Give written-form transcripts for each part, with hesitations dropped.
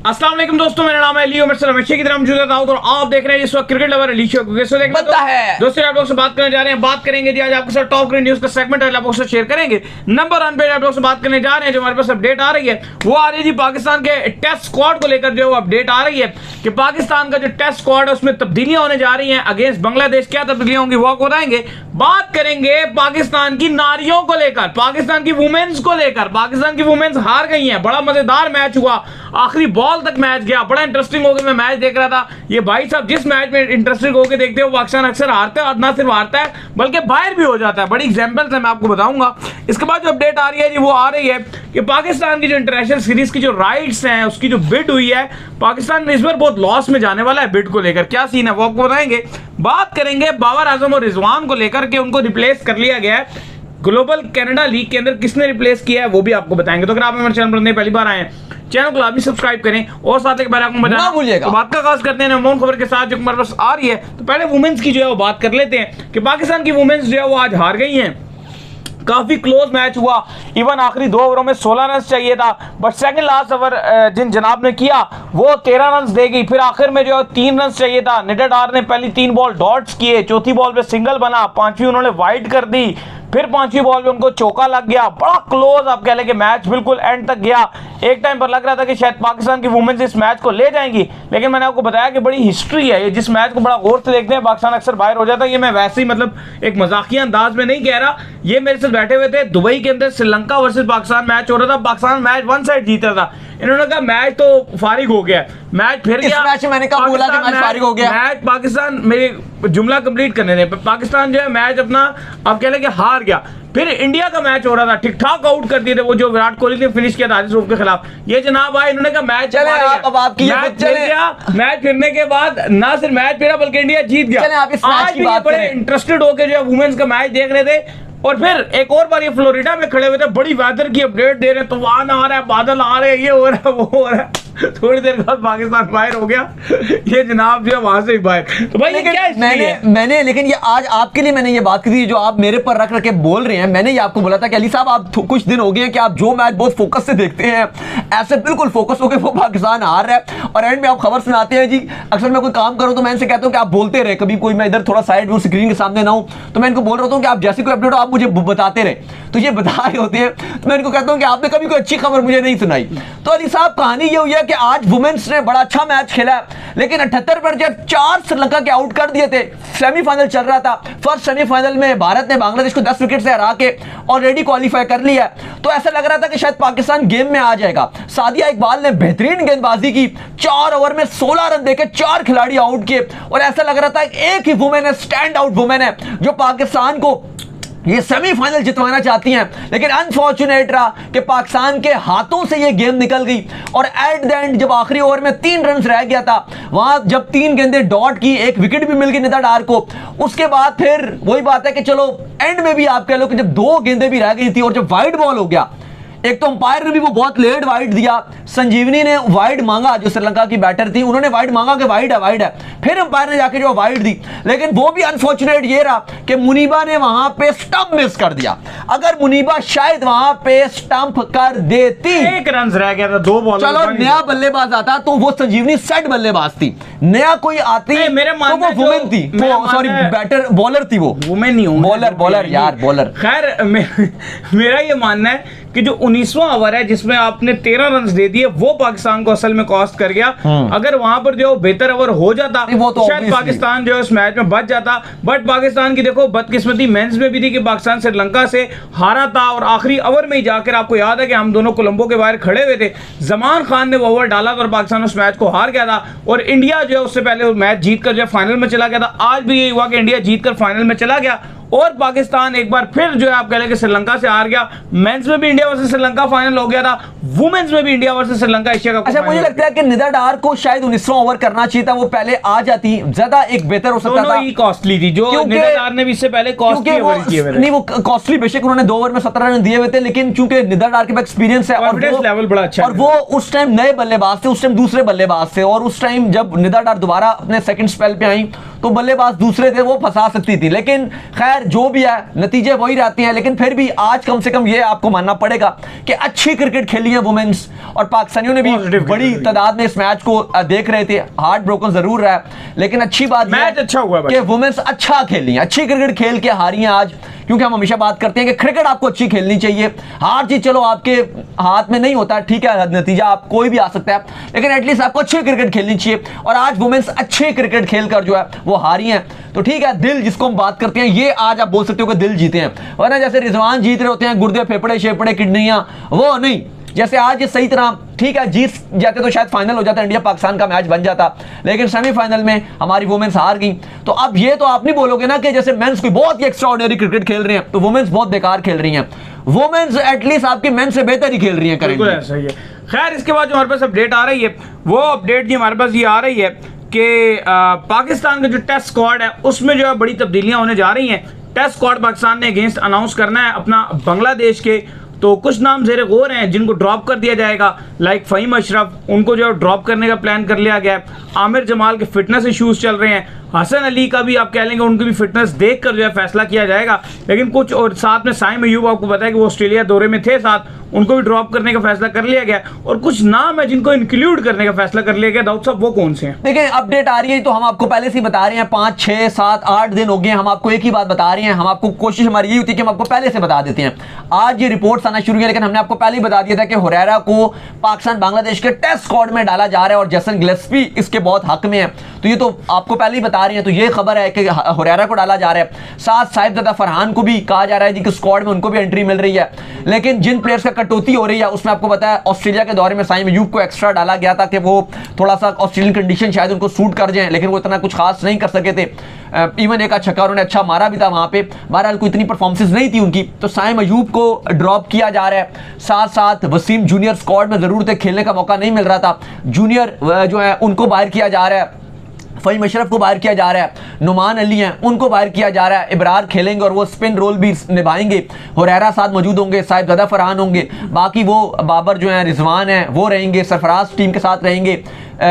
अस्सलाम वालेकुम दोस्तों, मेरा नाम है लियो मिर्सर रमेश की तरह मौजूद है और आप देख रहे हैं इस वक्त क्रिकेट लवर अली शो बनता है। दोस्तों आप लोग से बात करने जा रहे हैं, बात करेंगे जी आज आपके साथ टॉप क्रिकेट न्यूज का सेगमेंट है, आप लोग से शेयर करेंगे। नंबर 1 पे आप लोग से बात करने जा रहे हैं, जो हमारे पास अपडेट आ रही है वो आ रही है जी पाकिस्तान के टेस्ट स्क्वाड को लेकर जो अपडेट आ रही है कि पाकिस्तान का जो टेस्ट स्क्वाड है उसमें तब्दीलियां होने जा रही हैं अगेंस्ट बांग्लादेश। क्या तब्दीलियां होंगी वो आपको बताएंगे। बात करेंगे पाकिस्तान की नारियों को लेकर, पाकिस्तान की वुमेन्स को लेकर। पाकिस्तान की वुमेन्स हार गई हैं, बड़ा मजेदार मैच हुआ, आखिरी बॉल तक मैच गया, बड़ा इंटरेस्टिंग हो गया। मैं मैच देख रहा था, ये भाई साहब जिस मैच में इंटरेस्टिंग होकर देखते हो पाकिस्तान अक्सर हारता है और ना सिर्फ हारता है बल्कि बाहर भी हो जाता है। बड़ी एग्जांपल्स है, मैं आपको बताऊंगा। इसके बाद जो अपडेट आ रही है जी वो आ रही है कि पाकिस्तान की जो इंटरनेशनल सीरीज की जो राइट्स हैं उसकी जो बिड हुई है, पाकिस्तान इस बार बहुत लॉस में जाने वाला है बिड को लेकर। क्या सीन है वो आपको बताएंगे। बात करेंगे बाबर आजम और रिजवान को लेकर के, उनको रिप्लेस कर लिया गया है ग्लोबल कनाडा लीग के अंदर। किसने रिप्लेस किया है वो भी आपको बताएंगे। तो अगर आप हमारे चैनल पर पहली बार आए हैं, चैनल को लाजमी सब्सक्राइब करें और साथ एक बार आपको बताना भूलिएगा। तो बात का आगाज करते हैं नंबर खबर के साथ जो हमारे पास आ रही है। तो पहले वुमेन्स की जो है वो बात कर लेते हैं कि पाकिस्तान की वुमेन्स जो है वो आज हार गई हैं। काफी क्लोज मैच हुआ, इवन आखिरी 2 ओवरों में 16 रन चाहिए था, बट सेकंड लास्ट ओवर जिन जनाब ने किया वो 13 रन दे गई। फिर आखिर में जो 3 रन चाहिए था, निडर डार ने पहली 3 बॉल डॉट्स किए, चौथी बॉल पे सिंगल बना, पांचवी उन्होंने वाइड कर दी, फिर पांचवी बॉल पे उनको चौका लग गया। बड़ा क्लोज आप कह लें कि मैच बिल्कुल एंड तक गया। एक टाइम पर लग रहा था कि शायद पाकिस्तान की वुमेन्स इस मैच को ले जाएंगी, लेकिन मैंने आपको बताया कि बड़ी हिस्ट्री है ये। जिस मैच को बड़ा गौर से देखते हैं पाकिस्तान अक्सर बाहर हो जाता है। ये मैं वैसे ही मतलब एक मजाकिया अंदाज में नहीं कह रहा, ये मेरे साथ बैठे हुए थे दुबई के अंदर, श्रीलंका वर्सेस पाकिस्तान मैच हो रहा था। पाकिस्तान मैच 1 साइड जीत रहा था, इन्होंने कहा मैच तो फारिग हो गया, मैच फिर गया। मैच में मैंने कहा बोला कि मैच फारिग हो गया। मैच पाकिस्तान, मेरे जुमला कंप्लीट करने दें, पाकिस्तान जो है मैच अपना आप कह लें कि हार गया। फिर इंडिया का मैच हो रहा था, ठीक ठाक आउट कर दिए थे वो जो विराट कोहली ने फिनिश किया था आदित्य के खिलाफ। ये जनाब आए, इन्होंने कहा मैच मैच फिरने के बाद ना सिर्फ मैच फिरा बल्कि इंडिया जीत गया। आज भी बड़े इंटरेस्टेड होकर जो वुमेन्स का मैच देख रहे थे। और फिर एक और बार ये फ्लोरिडा में खड़े हुए थे, बड़ी वेदर की अपडेट दे रहे हैं, तूफान आ रहा है, बादल आ रहे हैं, ये हो रहा है, वो हो रहा है। थोड़ी देर बाद पाकिस्तान बाहर हो गया, ये जनाब जो है वहां से ही बाहर। तो भाई लेकिन क्या मैंने लेकिन ये आज आपके लिए मैंने ये बात की थी जो आप मेरे पर रख के बोल रहे हैं। मैंने ये आपको बोला था कि अली साहब आप कुछ दिन हो गए कि आप जो मैच बहुत फोकस से देखते हैं, ऐसे बिल्कुल फोकस होकर वो पाकिस्तान हार रहा है और एंड में आप खबर सुनाते हैं जी। अक्सर मैं कोई काम करूं तो मैं इनसे कहता हूं कि आप बोलते रहे, कभी कोई मैं इधर थोड़ा साइड में स्क्रीन के सामने ना हूं तो मैं इनको बोल रहा हूं कि आप जैसे कोई अपडेट हो आप मुझे बताते रहे। तो ये बता रहे होते हैं तो मैं इनको कहता हूं कि आपने कभी कोई अच्छी खबर मुझे नहीं सुनाई। तो अली साहब कहानी ये हुई है कि आज वुमेन्स ने बड़ा अच्छा मैच खेला, लेकिन 78 पर जब 4 श्रीलंका के आउट कर दिए थे, सेमीफाइनल चल रहा था। फर्स्ट सेमीफाइनल में भारत ने बांग्लादेश को 10 विकेट से हरा के ऑलरेडी क्वालिफाई कर लिया, तो ऐसा लग रहा था कि शायद पाकिस्तान गेम में आ जाएगा। सादिया इकबाल ने बेहतरीन गेंदबाजी की, 4 ओवर में 16 रन देके 4 खिलाड़ी आउट किए और ऐसा लग रहा था एक ही वुमेन है, स्टैंड आउट वुमेन है जो पाकिस्तान को ये सेमीफाइनल जितवाना चाहती हैं। लेकिन अनफॉर्चुनेट रहा कि पाकिस्तान के हाथों से ये गेम निकल गई और एट द एंड जब आखिरी ओवर में 3 रन रह गया था, वहां जब 3 गेंदें डॉट की, एक विकेट भी मिल गई निदा डार को, उसके बाद फिर वही बात है कि चलो एंड में भी आप कह लो कि जब 2 गेंदें भी रह गई थी और जब वाइड बॉल हो गया, एक तो अंपायर ने भी वो बहुत लेट वाइड दिया, संजीवनी ने वाइड मांगा, जो श्रीलंका की बैटर थी उन्होंने वाइड मांगा कि वाइड है, फिर अंपायर ने जाके जो वाइड दी। लेकिन वो भी अनफॉर्चुनेट ये रहा कि मुनीबा ने वहां पे स्टंप मिस कर दिया। अगर मुनीबा शायद वहां पे स्टंप कर देती, 1 रन रह गया था, 2 बॉल, चलो नया बल्लेबाज आता तो वो संजीवनी सेट बल्लेबाज थी, नया कोई आती तो वो वुमेन थी, सॉरी बैटर बॉलर थी, वो वुमेन नहीं हो, बॉलर यार बॉलर। खैर मेरा ये मानना है कि जो 19वां ओवर है जिसमें आपने 13 रन दे दिए वो पाकिस्तान को असल में कॉस्ट कर गया। अगर वहां पर जो बेहतर ओवर हो जाता तो शायद पाकिस्तान जो इस मैच में बच जाता। बट पाकिस्तान की देखो बदकिस्मती मेंस में भी थी कि पाकिस्तान श्रीलंका से हारा था और आखिरी ओवर में ही जाकर, आपको याद है कि हम दोनों कोलंबो के बाहर खड़े हुए थे, जमान खान ने वो ओवर डाला था और पाकिस्तान उस मैच को हार गया था और इंडिया जो है उससे पहले मैच जीतकर जो फाइनल में चला गया था। आज भी यही हुआ कि इंडिया जीतकर फाइनल में चला गया और पाकिस्तान एक बार फिर जो है आप कह लें कि श्रीलंका से हार गया। मेंस में भी इंडिया वर्सेस श्रीलंका फाइनल हो गया था, वुमेन्स में भी India versus Sri Lanka Asia cup. अच्छा, मुझे लगता है कि निदा डार को शायद 19वां ओवर करना चाहिए था, वो पहले आ जाती, ज्यादा एक बेहतर हो सकता था। कॉस्टली थी जो निदा डार ने भी इससे पहले कॉस्टली ओवर किए हुए थे। नहीं, वो कॉस्टली बेशक उन्होंने 2 ओवर में 17 रन दिए हुए थे, लेकिन चूंकि निदा डार के पास एक्सपीरियंस है और वो लेवल बड़ा अच्छा और वो उस टाइम नए बल्लेबाज थे, उस टाइम दूसरे बल्लेबाज थे और उस टाइम जब निदा डार दोबारा अपने सेकंड स्पेल पे आई तो बल्लेबाज दूसरे थे वो फंसा सकती थी। लेकिन खैर जो भी है नतीजे वही रहते हैं। लेकिन फिर भी आज कम से कम ये आपको मानना पड़ेगा कि अच्छी क्रिकेट खेली है वुमेन्स, और पाकिस्तानियों ने भी बड़ी तादाद में इस मैच को देख रहे थे। हार्ट ब्रोकन जरूर रहा है, लेकिन अच्छी बात मैच अच्छा हुआ कि वुमेन्स अच्छा खेली, अच्छी क्रिकेट खेल के हारी हैं आज। क्योंकि हम हमेशा बात करते हैं कि क्रिकेट आपको अच्छी खेलनी चाहिए। हार जीत चलो आपके हाथ में नहीं होता, ठीक है, नतीजा आप कोई भी आ सकता है, लेकिन एटलीस्ट आपको अच्छी क्रिकेट खेलनी चाहिए। और आज वुमेन्स अच्छी क्रिकेट खेलकर जो है वो हारी हैं। तो ठीक है, दिल जिसको हम बात करते हैं, ये आज आप बोल सकते हो कि दिल जीते हैं, वरना जैसे रिजवान जीत रहे होते हैं गुर्दे फेफड़े शेफड़े किडनियां, वो नहीं। जैसे आज ये सही तरह ठीक है जीत जाते तो शायद फाइनल हो जाता, इंडिया पाकिस्तान का मैच बन जाता, लेकिन सेमीफाइनल में हमारी वुमेन्स हार गई। तो अब ये तो आप नहीं बोलोगे ना कि जैसे मेंस कोई बहुत ही एक्स्ट्राऑर्डिनरी क्रिकेट खेल रहे हैं तो वुमेन्स बहुत बेकार खेल रही हैं। वुमेन्स एटलीस्ट आपकी मेंस से बेहतर ही खेल रही हैं करेंगे। ऐसा ही है। खैर इसके बाद जो हमारे पास अपडेट आ रही है, वो अपडेट जी हमारे पास ये आ रही है कि पाकिस्तान का जो टेस्ट स्क्वाड है उसमें जो है बड़ी तब्दीलियां होने जा रही हैं। टेस्ट स्क्वाड पाकिस्तान ने अगेंस्ट अनाउंस करना है अपना बांग्लादेश के, तो कुछ नाम ज़ेरे गौर हैं जिनको ड्रॉप कर दिया जाएगा, लाइक फ़हीम अशरफ, उनको जो है ड्रॉप करने का प्लान कर लिया गया है। आमिर जमाल के फिटनेस इश्यूज चल रहे हैं, हसन अली का भी आप कह लेंगे उनकी भी फिटनेस देख कर जो है फैसला किया जाएगा। लेकिन कुछ और साथ में साइम अयूब, आपको पता है कि वो ऑस्ट्रेलिया दौरे में थे साथ, उनको भी ड्रॉप करने का फैसला कर लिया गया। और कुछ नाम है जिनको इंक्लूड करने का फैसला कर लिया गया। दाऊद साहब वो कौन से हैं? देखिए अपडेट आ रही है तो हम आपको पहले से ही बता रहे हैं, 5, 6, 7, 8 दिन हो गए हम आपको एक ही बात बता रहे हैं। हम आपको कोशिश हमारी यही होती है कि हम आपको पहले से बता देते हैं। आज ये रिपोर्ट्स आना शुरू हुई, लेकिन हमने आपको पहले ही बता दिया था कि हुरैरा को पाकिस्तान बांग्लादेश के टेस्ट स्क्वाड में डाला जा रहा है और जसन गिलेस्पी इसके बहुत हक में है। तो ये तो आपको पहले ही बता रहे हैं। तो ये खबर है कि हुरैरा को डाला जा रहा है, साथ साहिबजादा फरहान को भी कहा जा रहा है जी कि स्क्वाड में उनको भी एंट्री मिल रही है। लेकिन जिन प्लेयर्स का कटौती हो रही है उसमें आपको पता है ऑस्ट्रेलिया के दौरे में साइम अयूब को एक्स्ट्रा डाला गया था कि वो थोड़ा सा ऑस्ट्रेलियन कंडीशन शायद उनको सूट कर जाए, लेकिन वो इतना कुछ खास नहीं कर सके थे। इवन एक छक्का उन्होंने अच्छा मारा भी था वहां पे, बहरहाल कोई इतनी परफॉर्मेंस नहीं थी उनकी। तो साइम अयूब को ड्रॉप किया जा रहा है, साथ साथ वसीम जूनियर स्क्वाड में जरूर थे, खेलने का मौका नहीं मिल रहा था, जूनियर जो है उनको बाहर किया जा रहा है, फ़हीम अशरफ को बाहर किया जा रहा है, नुमान अली हैं उनको बाहर किया जा रहा है, इब्रार खेलेंगे और वो स्पिन रोल भी निभाएंगे, हुरैरा साथ मौजूद होंगे, साहिबजादा फरहान होंगे, बाकी वो बाबर जो है रिजवान है वो रहेंगे, सरफराज टीम के साथ रहेंगे,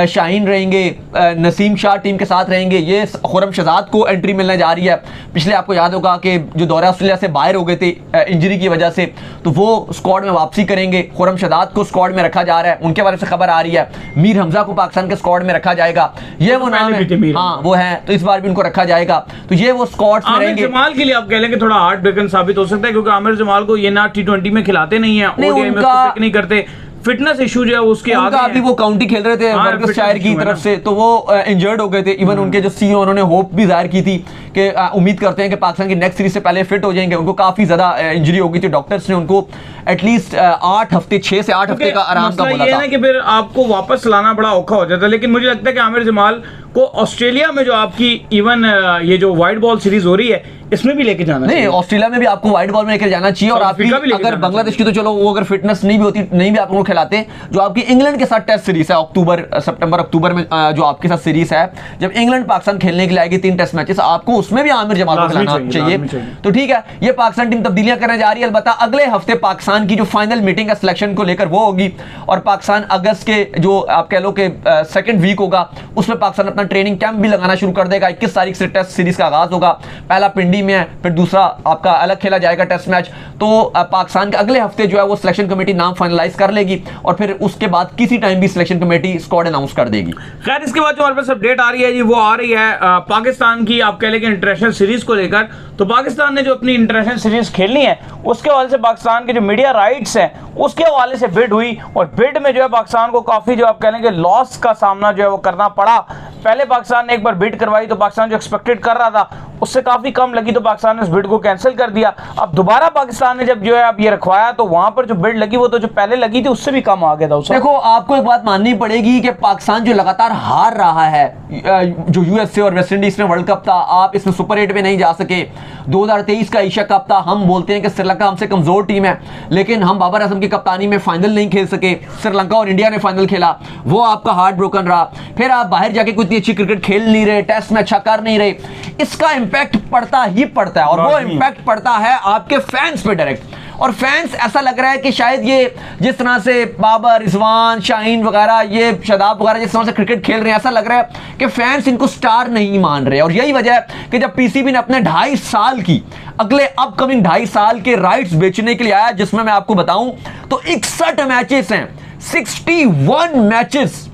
शाहीन रहेंगे, नसीम शाह टीम के साथ रहेंगे। ये खुरम शहजाद को एंट्री मिलने जा रही है। पिछले आपको याद होगा कि जो दौरा ऑस्ट्रेलिया से बाहर हो गए थे इंजरी की वजह से, तो वो स्क्वाड में वापसी करेंगे। खुरम शहजाद को स्क्वाड में रखा जा रहा है, उनके बारे से खबर आ रही है। मीर हमजा को पाकिस्तान के स्क्वाड में रखा जाएगा, ये वो नाम है, हाँ वो है, तो इस बार भी उनको रखा जाएगा। तो ये वो स्क्वाड में रहेंगे। जमाल के लिए आप कह लेंगे थोड़ा हार्ट ब्रेकन साबित हो सकता है, क्योंकि आमिर जमाल को ये ना T20 में खिलाते नहीं है, ओडीआई में पिक नहीं करते, फिटनेस इशू जो है उसके आगे अभी वो काउंटी खेल रहे थे वर्कशायर की तरफ से, तो वो इंजर्ड हो गए थे। इवन उनके जो सीईओ उन्होंने होप भी जाहिर की थी कि उम्मीद करते हैं कि पाकिस्तान की नेक्स्ट सीरीज से पहले फिट हो जाएंगे। उनको काफी ज्यादा इंजरी हो गई थी, डॉक्टर्स ने उनको एटलीस्ट 8 हफ्ते 6 से 8 हफ्ते का आराम का बोला था। कि फिर आपको वापस लाना बड़ा औखा हो जाता है। लेकिन मुझे लगता है कि आमिर जमाल को ऑस्ट्रेलिया में जो आपकी इवन ये जो वाइट बॉल सीरीज हो रही है इसमें भी लेके जाना नहीं, ऑस्ट्रेलिया में भी आपको वाइट बॉल में लेकर जाना चाहिए। और आपकी अगर बांग्लादेश की तो चलो वो अगर फिटनेस नहीं भी होती नहीं भी आप उनको खिलाते, जो आपकी इंग्लैंड के साथ टेस्ट सीरीज है सितंबर अक्टूबर में जो आपके साथ सीरीज है, जब इंग्लैंड पाकिस्तान खेलने के लिए आएगी 3 टेस्ट मैचेस, आपको उसमें भी आमिर जमाल को खिलाना चाहिए। तो ठीक है, ये पाकिस्तान टीम तब्दीलियां करने जा रही है। अलबत्ता अगले हफ्ते पाकिस्तान की जो फाइनल मीटिंग है सिलेक्शन को लेकर वो होगी, और पाकिस्तान अगस्त के जो आप कह लो कि सेकंड वीक होगा उसमें पाकिस्तान अपना ट्रेनिंग कैंप भी लगाना शुरू कर देगा। 21 तारीख से टेस्ट सीरीज का आगाज होगा, पहला पिंडी में है, फिर दूसरा आपका अलग खेला जाएगा टेस्ट मैच। तो पाकिस्तान के अगले हफ्ते जो है वो सिलेक्शन कमेटी नाम फाइनलाइज कर लेगी और फिर उसके बाद किसी टाइम भी सिलेक्शन कमेटी स्क्वाड अनाउंस कर देगी। खैर इसके बाद जो हमारे पास अपडेट आ रही है जी, वो आ रही है पाकिस्तान की आप कह लेंगे इंटरनेशनल सीरीज को लेकर। तो पाकिस्तान ने जो अपनी इंटरनेशनल सीरीज खेलनी है उसके हवाले से पाकिस्तान के जो मीडिया राइट्स हैं उसके हवाले से बिड हुई, और बिड में जो है पाकिस्तान को काफी जो आप कह लेंगे लॉस का सामना जो है वो करना पड़ा। पहले पाकिस्तान ने एक बार बिड करवाई तो पाकिस्तान जो एक्सपेक्टेड कर रहा था उससे काफी कम लगी, तो पाकिस्तान ने उस बिड को कैंसिल कर दिया। अब दोबारा पाकिस्तान ने जब जो है अब ये रखवाया तो वहां पर जो बिड लगी वो तो जो पहले लगी थी उससे भी कम आ गया था। देखो आपको एक बात माननी पड़ेगी कि पाकिस्तान जो लगातार हार रहा है, जो यूएसए और वेस्ट इंडीज में वर्ल्ड कप था, आप इसमें सुपर 8 में नहीं जा सके। 2023 का एशिया कप था, हम बोलते हैं कि श्रीलंका हमसे कमजोर टीम है, लेकिन हम बाबर आजम की कप्तानी में फाइनल नहीं खेल सके। श्रीलंका और इंडिया ने फाइनल खेला, वो आपका हार्ट ब्रोकन रहा। फिर आप बाहर जाके कोई इतनी अच्छी क्रिकेट खेल नहीं रहे, टेस्ट में अच्छा कर नहीं रहे, इसका इंपैक्ट पड़ता ही पड़ता है, और वो इंपैक्ट पड़ता है आपके फैंस पे डायरेक्ट। और फैंस ऐसा लग रहा है कि शायद ये जिस तरह से बाबर, रिजवान, शाहीन वगैरह, ये शादाब वगैरह जिस तरह से क्रिकेट खेल रहे हैं, ऐसा लग रहा है कि फैंस इनको स्टार नहीं मान रहे। और यही वजह है कि जब पीसीबी ने अपने 2.5 साल की, अगले अपकमिंग 2.5 साल के राइट्स बेचने के लिए आया, जिसमें मैं आपको बताऊं तो 61 मैचेस हैं, 61 मैचेस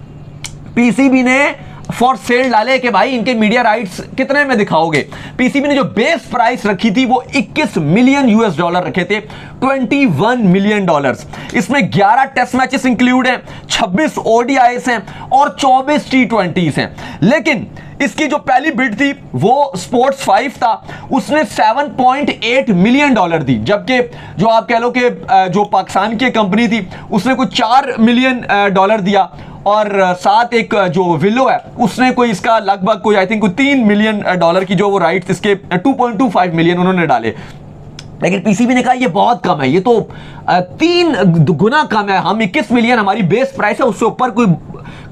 पीसीबी ने फॉर सेल डाले कि भाई इनके मीडिया राइट्स कितने में दिखाओगे। पीसीबी ने जो बेस प्राइस रखी थी वो 21 मिलियन यूएस डॉलर रखे थे, 21 मिलियन डॉलर्स। इसमें 11 टेस्ट मैचेस इंक्लूड हैं, 26 ओडीआईस हैं और 24 टी20s हैं। लेकिन इसकी जो पहली बिड थी वो स्पोर्ट्स 5 था, उसने 7.8 मिलियन डॉलर दी, जबकि जो आप कह लो कि जो पाकिस्तान की कंपनी थी उसने कुछ 4 मिलियन डॉलर दिया, और साथ एक जो विलो है उसने कोई इसका लगभग कोई आई थिंक 3 मिलियन डॉलर की जो वो राइट्स, इसके 2.25 मिलियन उन्होंने डाले। लेकिन पीसीबी ने कहा ये बहुत कम है, ये तो 3 गुना कम है, हम 21 मिलियन हमारी बेस प्राइस है, उससे ऊपर कोई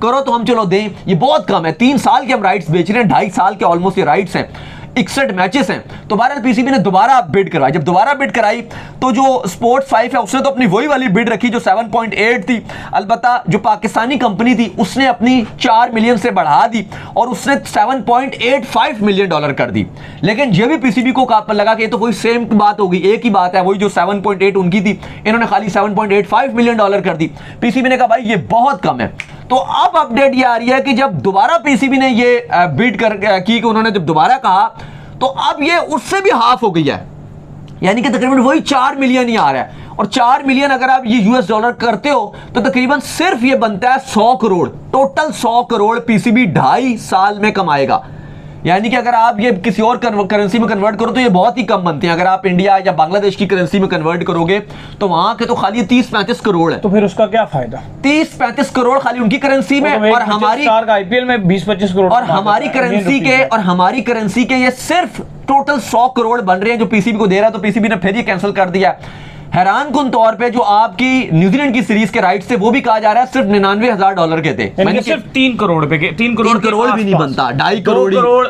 करो तो हम चलो दें, ये बहुत कम है। 3 साल के हम राइट्स बेच रहे हैं, 2.5 साल के ऑलमोस्ट ये राइट्स हैं, 61 मैचेस हैं। तो बहरहाल पीसीबी ने दोबारा बिड करवाई। जब दोबारा बिड कराई तो जो स्पोर्ट्स 5 है उसने तो अपनी वही वाली बिड रखी जो 7.8 थी। अलबत्ता जो पाकिस्तानी कंपनी थी उसने अपनी 4 मिलियन से बढ़ा दी और उसने 7.85 मिलियन डॉलर कर दी। लेकिन ये भी पीसीबी को लगा कि ये तो वही सेम बात होगी, एक ही बात है, वही जो 7.8 उनकी थी, इन्होंने खाली 7.85 मिलियन डॉलर कर दी। पीसीबी ने कहा भाई ये बहुत कम है। तो अब अपडेट ये आ रही है कि जब दोबारा पीसीबी ने ये बिड की, उन्होंने जब दोबारा कहा तो अब ये उससे भी हाफ हो गई है, यानी कि तकरीबन वही 4 मिलियन ही आ रहा है। और 4 मिलियन अगर आप ये यूएस डॉलर करते हो तो तकरीबन सिर्फ ये बनता है 100 करोड़, टोटल 100 करोड़ पीसीबी 2.5 साल में कमाएगा। यानी कि अगर आप ये किसी और करेंसी में कन्वर्ट करो तो ये बहुत ही कम बनते हैं। अगर आप इंडिया या बांग्लादेश की करेंसी में कन्वर्ट करोगे तो वहां के तो खाली 30-35 करोड़ है। तो फिर उसका क्या फायदा? 30-35 करोड़ खाली उनकी करेंसी में, तो और हमारी आईपीएल में 20-25 करोड़, और हमारी करेंसी के ये सिर्फ टोटल 100 करोड़ बन रहे हैं जो पीसीबी को दे रहा है। तो पीसीबी ने फिर ये कैंसिल कर दिया। हैरान कुन तौर पे जो आपकी न्यूजीलैंड की सीरीज के राइट्स थे वो भी कहा जा रहा है सिर्फ $99,000 के थे, मैंने सिर्फ 3 करोड़ पे के 3 करोड़ भी नहीं बनता, 2.5 करोड़,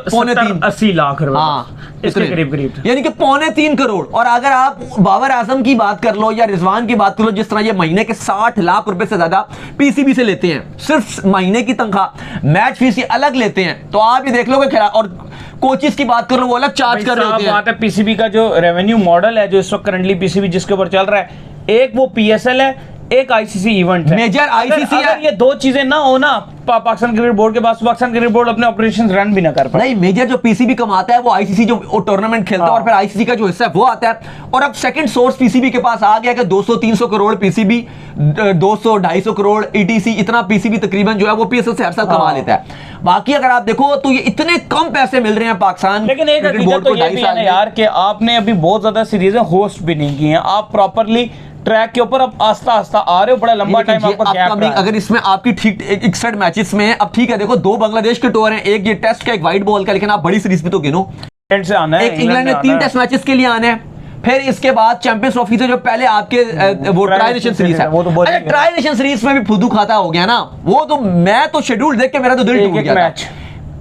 80 लाख रुपए, इसके करीब यानी कि 2.25 करोड़। और अगर आप बाबर आजम की बात कर लो या रिजवान की बात कर लो, जिस तरह ये महीने के 60 लाख रुपए से ज्यादा पीसीबी से लेते हैं, सिर्फ महीने की तनख्वाह, मैच फीस अलग लेते हैं, तो आप ये देख लो कि और कोचेस की बात कर लो वो अलग चार्ज कर रहे होते हैं। बात है पीसीबी का जो रेवेन्यू मॉडल है जो इस वक्त करंटली पीसीबी जिसके ऊपर चल रहा है, एक वो पीएसएल है, एक आईसीसी इवेंट है, मेजर आईसीसी है। अगर ये 2 चीजें ना हो ना पाकिस्तान क्रिकेट बोर्ड के पास, पाकिस्तान क्रिकेट बोर्ड अपने ऑपरेशंस रन भी ना कर पाए। नहीं, मेजर जो पीसीबी कमाता है वो आईसीसी जो टूर्नामेंट खेलता है और फिर आईसीसी का जो हिस्सा है वो आता है। और अब सेकंड सोर्स पीसीबी के पास आ गया कि 200-300 करोड़ पीसीबी, 200-250 करोड़ ईटीसी, इतना पीसीबी तकरीबन जो है वो पीएसएल से हर साल कमा लेता है। बाकी अगर आप देखो तो ये इतने कम पैसे मिल रहे हैं पाकिस्तान, लेकिन एक हकीकत तो ये भी है यार कि आपने अभी बहुत ज्यादा सीरीजें होस्ट भी नहीं की हैं, आप प्रॉपरली ट्रैक के ऊपर अब आस्ता आस्ता आ रहे हो, बड़ा लंबा टाइम आपका गैप रहा है। अगर इसमें आपकी ठीक 61 मैचेस में, अब ठीक है देखो 2 बांग्लादेश के टूर हैं, एक ये टेस्ट का, एक वाइट बॉल का, लेकिन आप बड़ी सीरीज भी तो गिनो, से आना है, एक इंग्लैंड में 3 टेस्ट मैचेस के लिए आने हैं, फिर इसके बाद चैंपियंस ट्रॉफी से जो पहले आपके वो ट्राई नेशन सीरीज है, अरे ट्राई नेशन सीरीज में भी फुदू खाता हो गया ना, वो तो मैं तो शेड्यूल देख के मेरा तो दिल टूट गया।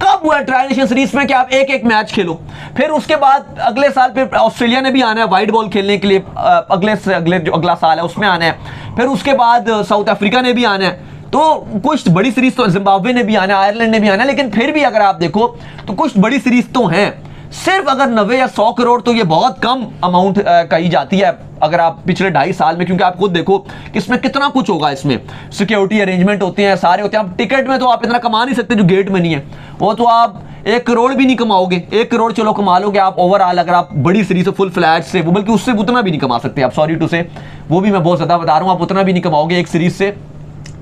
कब हुआ ट्राई नेशन सीरीज में कि आप एक मैच खेलो, फिर उसके बाद अगले साल फिर ऑस्ट्रेलिया ने भी आना है वाइट बॉल खेलने के लिए, अगले जो अगला साल है उसमें आना है, फिर उसके बाद साउथ अफ्रीका ने भी आना है, तो कुछ बड़ी सीरीज तो जिम्बाब्वे ने भी आना है, आयरलैंड ने भी आना है, लेकिन फिर भी अगर आप देखो तो कुछ बड़ी सीरीज तो हैं। सिर्फ अगर 90 या 100 करोड़ तो ये बहुत कम अमाउंट कही जाती है अगर आप पिछले 2.5 साल में, क्योंकि आप खुद देखो कि इसमें कितना कुछ होगा, इसमें सिक्योरिटी अरेंजमेंट होते हैं, सारे होते हैं। आप टिकट में तो आप इतना कमा नहीं सकते जो गेट में नहीं है, वो तो आप 1 करोड़ भी नहीं कमाओगे, 1 करोड़ चलो कमा लोगे आप ओवरऑल, अगर आप बड़ी सीरीज से फुल फ्लैट से, वो बल्कि उससे उतना भी नहीं कमा सकते आप, सॉरी टू से, वो भी मैं बहुत ज्यादा बता रहा हूँ, आप उतना भी नहीं कमाओगे एक सीरीज से।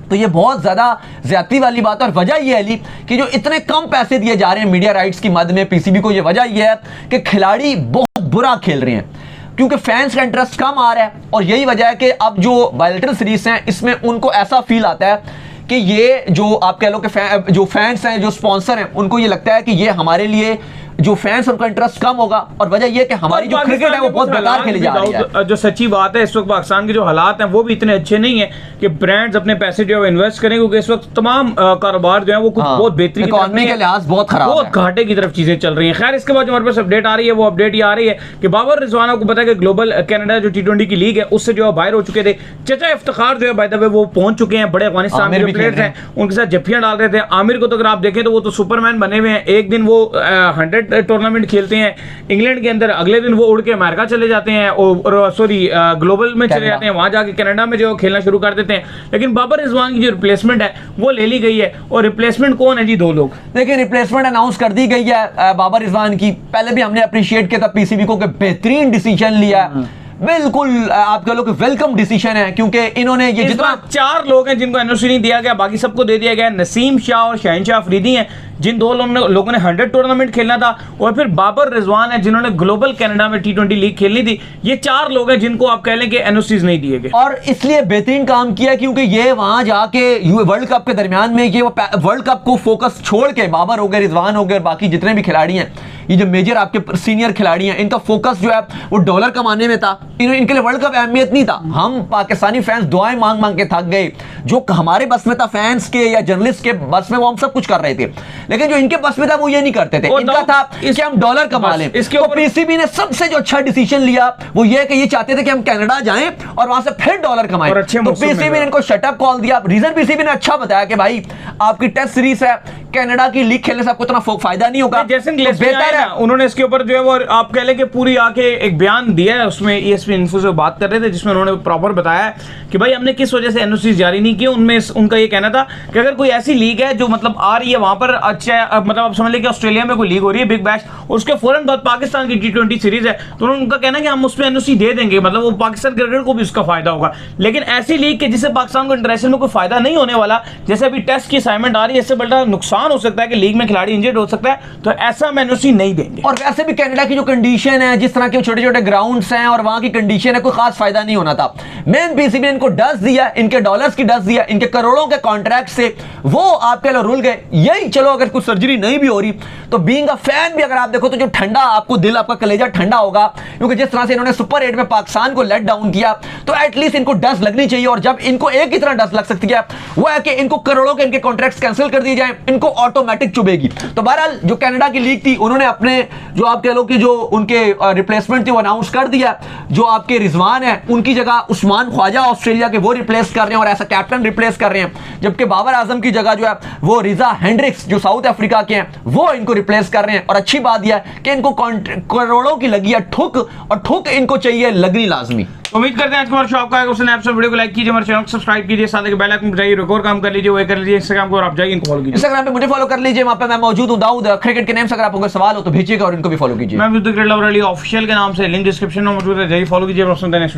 तो ये बहुत ज्यादा ज्यादती वाली बात है। और वजह यह है कि जो इतने कम पैसे दिए जा रहे हैं मीडिया राइट्स की मद में पीसीबी को, ये वजह यह है कि खिलाड़ी बहुत बुरा खेल रहे हैं, क्योंकि फैंस का इंटरेस्ट कम आ रहा है। और यही वजह है कि अब जो बायलैटरल सीरीज हैं इसमें उनको ऐसा फील आता है कि ये जो आप कह लो कि जो फैंस हैं, जो स्पॉन्सर हैं, उनको ये लगता है कि ये हमारे लिए जो फैंस उनका इंटरेस्ट कम होगा, और वजह यह कि हमारी जो क्रिकेट है वो बहुत बेकार खेली जा रही है। जो सच्ची बात है, इस वक्त पाकिस्तान के जो हालात हैं वो भी इतने अच्छे नहीं है कि ब्रांड्स अपने पैसे जो है इन्वेस्ट करें, क्योंकि इस वक्त तमाम कारोबार जो है वो कुछ बहुत बेहतरीन, इकोनॉमी के लिहाज बहुत खराब, बहुत घाटे की तरफ चीजें चल रही हैं। खैर, इसके बाद जो हमारे पास अपडेट आ रही है वो अपडेट ये आ रही है कि बाबर रिजवान को पता है कि ग्लोबल कनाडा जो T20 की लीग है उससे जो है बाहर हो चुके थे। चचा इफ्तिखार जो है बाय द वे वो पहुंच चुके हैं, बड़े अफगानिस्तान के प्लेयर्स हैं उनके साथ जफ्फियां डाल रहे थे। आमिर को तो अगर आप देखें तो वो तो सुपरमैन बने हुए हैं, एक दिन वो 100 टूर्नामेंट खेलते हैं इंग्लैंड के अंदर, अगले दिन वो उड़ के अमेरिका चले जाते हैं और सॉरी ग्लोबल में चले जाते हैं, वहां जाके कनाडा में जो खेलना शुरू कर देते हैं। लेकिन बाबर रिजवान की जो रिप्लेसमेंट है वो ले ली गई है, और रिप्लेसमेंट कौन है जी? 2 लोग। देखिए, रिप्लेसमेंट अनाउंस कर दी गई है बाबर रिजवान की। पहले भी हमने अप्रिशिएट किया था पीसीबी को कि बेहतरीन डिसीजन लिया, बिल्कुल आप कह लो कि वेलकम डिसीजन है, क्योंकि इन्होंने ये जितना 4 लोग हैं जिनको एनओसी नहीं दिया गया, बाकी सबको दे दिया गया। नसीम शाह और शहनशाह अफरीदी हैं जिन 2 लोगों ने 100 टूर्नामेंट खेलना था, और फिर बाबर रिजवान है जिन्होंने ग्लोबल कनाडा में T20 लीग खेलनी थी। ये 4 लोग हैं जिनको आप कह लें कि एनओसीज नहीं दिए गए, और इसलिए बेहतरीन काम किया क्योंकि ये वहां जाके वर्ल्ड कप के दरमियान में ये वर्ल्ड कप को फोकस छोड़ के, बाबर हो गए, रिजवान हो गए, बाकी जितने भी खिलाड़ी हैं, ये जो मेजर आपके सीनियर खिलाड़ी हैं, इनका फोकस जो है वो डॉलर कमाने में था। इनके लिए वर्ल्ड कप अहमियत नहीं था। हम पाकिस्तानी फैंस दुआएं मांग मांग के थक गए। जो हमारे बस में था फैंस के या जर्नलिस्ट के बस में, वो हम सब कुछ कर रहे थे, लेकिन जो इनके बस में था वो ये नहीं करते थे। इनका था कि हम डॉलर कमा लें। इसके तो पीसीबी ने सबसे जो अच्छा डिसीजन लिया वो ये कि ये चाहते थे कि हम कनाडा जाएं और वहां से फिर डॉलर कमाएं। तो पीसीबी ने इनको शटअप कॉल दिया। रीजन पीसीबी ने अच्छा बताया कि भाई आपकी टेस्ट सीरीज है, कनाडा की लीग खेलने से आपको इतना फायदा नहीं होगा, बेहतर है। उन्होंने इसके ऊपर जो है वो आप कह लें कि पूरी आके एक बयान दिया है, उसमें ESPN इन्फो से बात कर रहे थे, जिसमें उन्होंने प्रॉपर बताया कि भाई हमने किस वजह से एनओसी जारी नहीं किए। उनमें उनका ये कहना था कि अगर कोई ऐसी लीग है जो मतलब आ रही है वहां पर, अच्छा मतलब आप समझ लें कि ऑस्ट्रेलिया में कोई लीग हो रही है बिग बैश, और उसके फौरन बाद पाकिस्तान की T20 सीरीज है, तो उनका कहना है कि हम उसमें एनओसी दे देंगे, मतलब वो पाकिस्तान क्रिकेट को भी उसका फायदा होगा। लेकिन ऐसी लीग के जिससे पाकिस्तान को इंटरनेशनल में कोई फायदा नहीं होने वाला, जैसे अभी टेस्ट की असाइनमेंट आ रही है, इससे बड़ा नुकसान हो सकता है कि लीग में खिलाड़ी इंजर्ड हो सकता है, तो ऐसा हम एनओसी नहीं देंगे। और वैसे भी कनाडा की जो कंडीशन है, जिस तरह के छोटे छोटे ग्राउंड्स हैं और वहां की कंडीशन है, कोई खास फायदा नहीं होना था। मेन पीसीबी ने इनको डस दिया, इनके डॉलर्स की डस दिया, इनके करोड़ों के कॉन्ट्रैक्ट से वो आपके लिए रुल गए। यही चलो अगर कुछ सर्जरी नहीं भी हो रही तो बीइंग अ फैन भी अगर आप देखो तो जो ठंडा आपको दिल, आपका कलेजा ठंडा होगा, क्योंकि जिस तरह से इन्होंने सुपर 8 में पाकिस्तान को लेट डाउन किया, तो एटलीस्ट इनको डस लगनी चाहिए। और जब इनको एक ही तरह डस लग सकती है वो है कि इनको करोड़ों के इनके कॉन्ट्रैक्ट्स कैंसिल कर दिए जाए, इनको ऑटोमेटिक चुभेगी। तो बहरहाल जो कनाडा की लीग थी उन्होंने अपने जो आप कह लो कि जो उनके रिप्लेसमेंट थी वो अनाउंस कर दिया। जो आपके रिजवान है उनकी जगह उस्मान ख्वाजा ऑस्ट्रेलिया के वो रिप्लेस कर रहे हैं और ऐसा कैप्टन रिप्लेस कर रहे हैं, जबकि बाबर आजम की जगह जो है वो रिजा हेंड्रिक्स जो साउथ अफ्रीका के हैं वो इनको रिप्लेस कर रहे हैं। और अच्छी बात यह है कि इनको करोड़ों की लगी है ठुक, और ठुक इनको चाहिए लगनी लाजमी। उम्मीद करते हैं आज हमारा शॉप का वीडियो को लाइक कीजिए, हमारे चैनल को सब्सक्राइब कीजिए, साथ ही बेल आइकन बजाइए, रिकॉर्ड काम कर लीजिए, वो कर लीजिए। इंस्टाग्राम को और आप जाइए इनको फॉलो कीजिए, इंस्टाग्राम पे मुझे फॉलो कर लीजिए, वहां पे मैं मौजूद हूं, दाऊद क्रिकेट के नेम से। अगर आपको कोई सवाल हो तो भेजिएगा और इनको भी फॉलो कीजिए। मैं ऑफिशियल के नाम से, लिंक डिस्क्रिप्शन में मौजूद है, जाइए फॉलो कीजिए।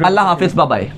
अल्लाह हाफिज, बाय बाय।